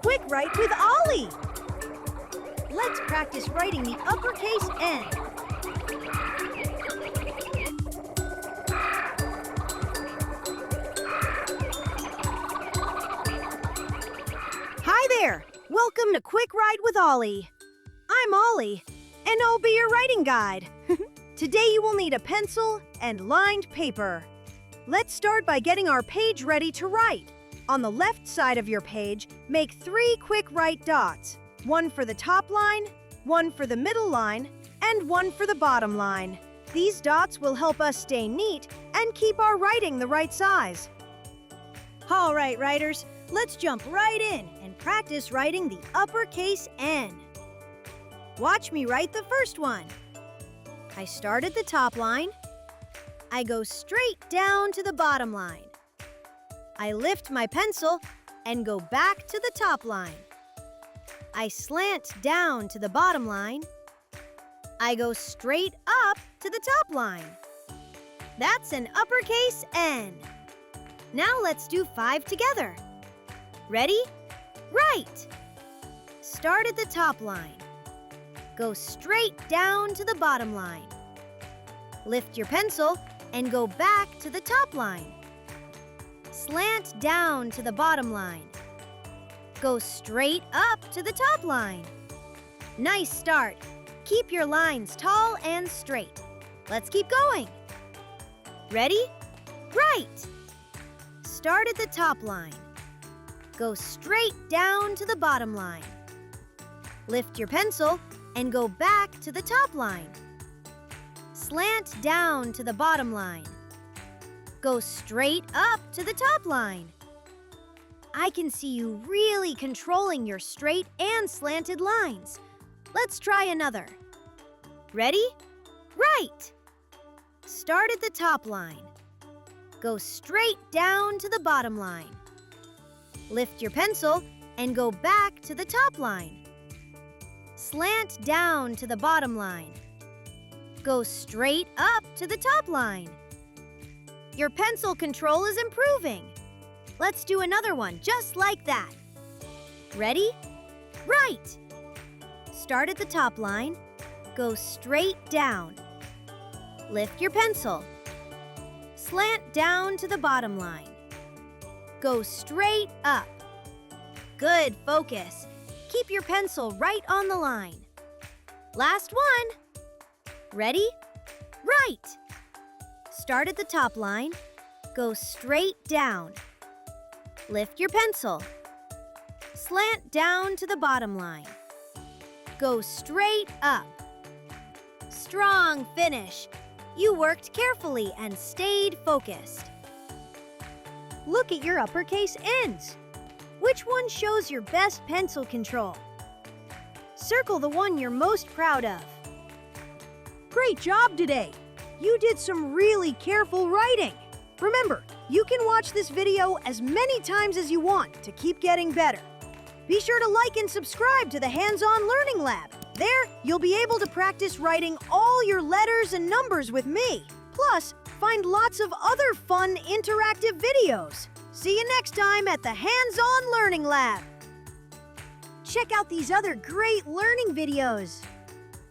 Quick Write with Ollie! Let's practice writing the uppercase N. Hi there! Welcome to Quick Write with Ollie. I'm Ollie, and I'll be your writing guide. Today you will need a pencil and lined paper. Let's start by getting our page ready to write. On the left side of your page, make 3 quick write dots. One for the top line, one for the middle line, and one for the bottom line. These dots will help us stay neat and keep our writing the right size. All right, writers, let's jump right in and practice writing the uppercase N. Watch me write the first one. I start at the top line. I go straight down to the bottom line. I lift my pencil and go back to the top line. I slant down to the bottom line. I go straight up to the top line. That's an uppercase N. Now let's do 5 together. Ready? Write! Start at the top line. Go straight down to the bottom line. Lift your pencil and go back to the top line. Slant down to the bottom line. Go straight up to the top line. Nice start. Keep your lines tall and straight. Let's keep going. Ready? Write! Start at the top line. Go straight down to the bottom line. Lift your pencil and go back to the top line. Slant down to the bottom line. Go straight up to the top line. I can see you really controlling your straight and slanted lines. Let's try another. Ready? Write! Start at the top line. Go straight down to the bottom line. Lift your pencil and go back to the top line. Slant down to the bottom line. Go straight up to the top line. Your pencil control is improving. Let's do another one just like that. Ready? Write! Start at the top line. Go straight down. Lift your pencil. Slant down to the bottom line. Go straight up. Good focus. Keep your pencil right on the line. Last one. Ready? Write! Start at the top line. Go straight down. Lift your pencil. Slant down to the bottom line. Go straight up. Strong finish. You worked carefully and stayed focused. Look at your uppercase N's. Which one shows your best pencil control? Circle the one you're most proud of. Great job today! You did some really careful writing. Remember, you can watch this video as many times as you want to keep getting better. Be sure to like and subscribe to the Hands-On Learning Lab. There, you'll be able to practice writing all your letters and numbers with me. Plus, find lots of other fun interactive videos. See you next time at the Hands-On Learning Lab. Check out these other great learning videos.